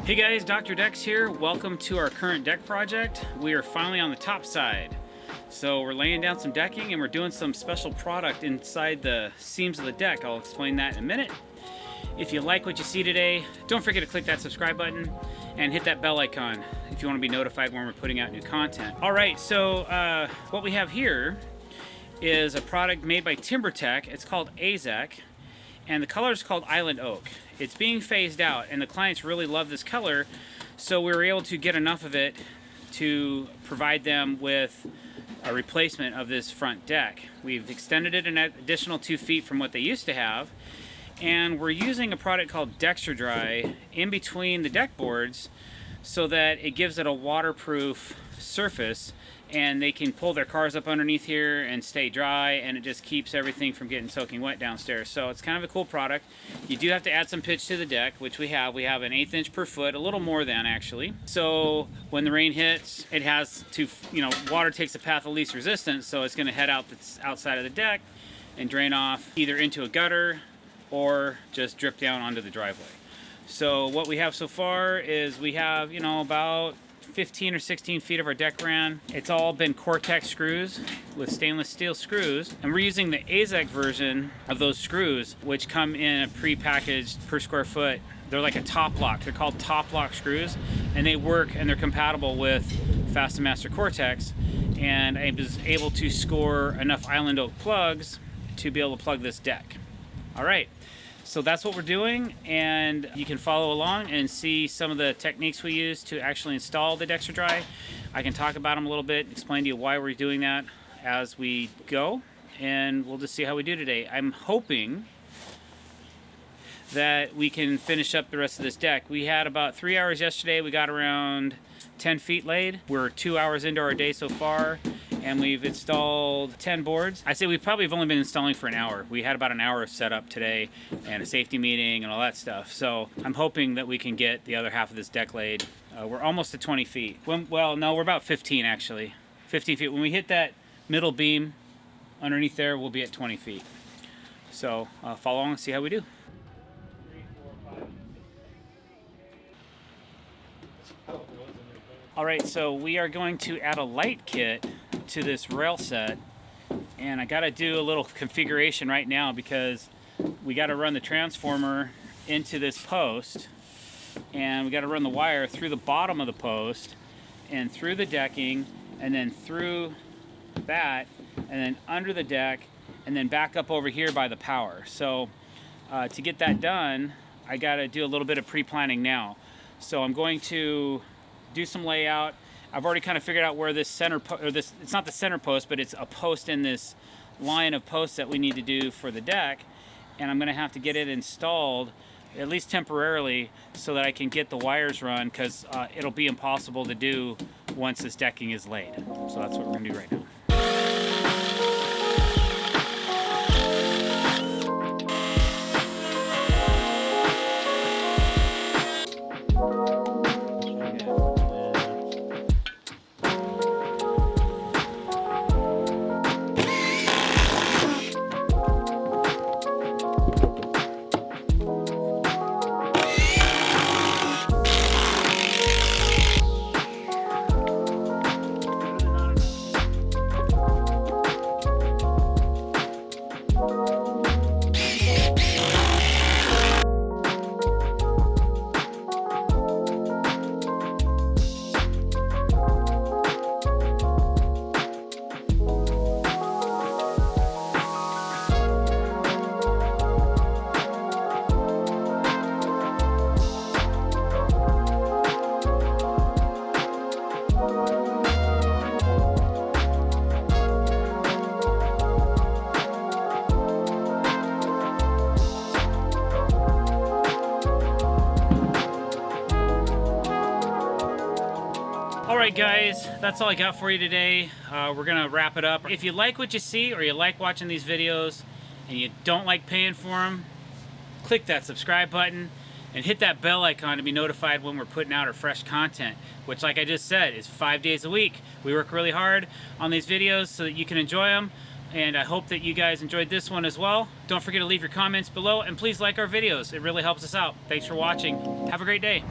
Hey guys, Dr. Decks here. Welcome to our current deck project. We are finally on the top side. So we're laying down some decking and we're doing some special product inside the seams of the deck. I'll explain that in a minute. If you like what you see today, don't forget to click that subscribe button and hit that bell icon if you want to be notified when we're putting out new content. All right, so what we have here is a product made by TimberTech. It's called AZEK, and the color is called Island Oak. It's being phased out, and the clients really love this color, so we were able to get enough of it to provide them with a replacement of this front deck. We've extended it an additional 2 feet from what they used to have, and we're using a product called Dexerdry in between the deck boards so that it gives it a waterproof surface, and they can pull their cars up underneath here and stay dry, and it just keeps everything from getting soaking wet downstairs. So it's kind of a cool product. You do have to add some pitch to the deck, which we have. We have an 1/8 inch per foot, a little more than actually. So when the rain hits, it has to, water takes the path of least resistance, so it's gonna head out the outside of the deck and drain off either into a gutter or just drip down onto the driveway. So what we have so far is we have, about 15 or 16 feet of our deck ran. It's all been Cortex screws with stainless steel screws, and we're using the AZEK version of those screws, which come in a pre-packaged per square foot. They're like a top lock. They're called top lock screws, and they work and they're compatible with Fast & Master Cortex. And I was able to score enough Island Oak plugs to be able to plug this deck. All right. So that's what we're doing, and you can follow along and see some of the techniques we use to actually install the Dexerdry. I can talk about them a little bit, explain to you why we're doing that as we go, and we'll just see how we do today. I'm hoping that we can finish up the rest of this deck. We had about 3 hours yesterday. We got around 10 feet laid. We're 2 hours into our day so far, and we've installed 10 boards. I say we probably have only been installing for an hour. We had about an hour of setup today and a safety meeting and all that stuff. So I'm hoping that we can get the other half of this deck laid. We're almost at 20 feet. Well, no, we're about 15 actually. 15 feet. When we hit that middle beam underneath there, we'll be at 20 feet. So follow along and see how we do. All right, so we are going to add a light kit to this rail set, and I got to do a little configuration right now because we got to run the transformer into this post, and we got to run the wire through the bottom of the post and through the decking, and then through that, and then under the deck, and then back up over here by the power. So to get that done, I got to do a little bit of pre-planning now. So I'm going to do some layout. I've already kind of figured out where this center it's not the center post, but it's a post in this line of posts that we need to do for the deck, and I'm going to have to get it installed at least temporarily so that I can get the wires run, because it'll be impossible to do once this decking is laid. So that's what we're going to do right now. Alright guys, that's all I got for you today. We're gonna wrap it up. If you like what you see, or you like watching these videos and you don't like paying for them, click that subscribe button and hit that bell icon to be notified when we're putting out our fresh content, which, like I just said, is 5 days a week. We work really hard on these videos so that you can enjoy them, and I hope that you guys enjoyed this one as well. Don't forget to leave your comments below, and please like our videos. It really helps us out. Thanks for watching. Have a great day.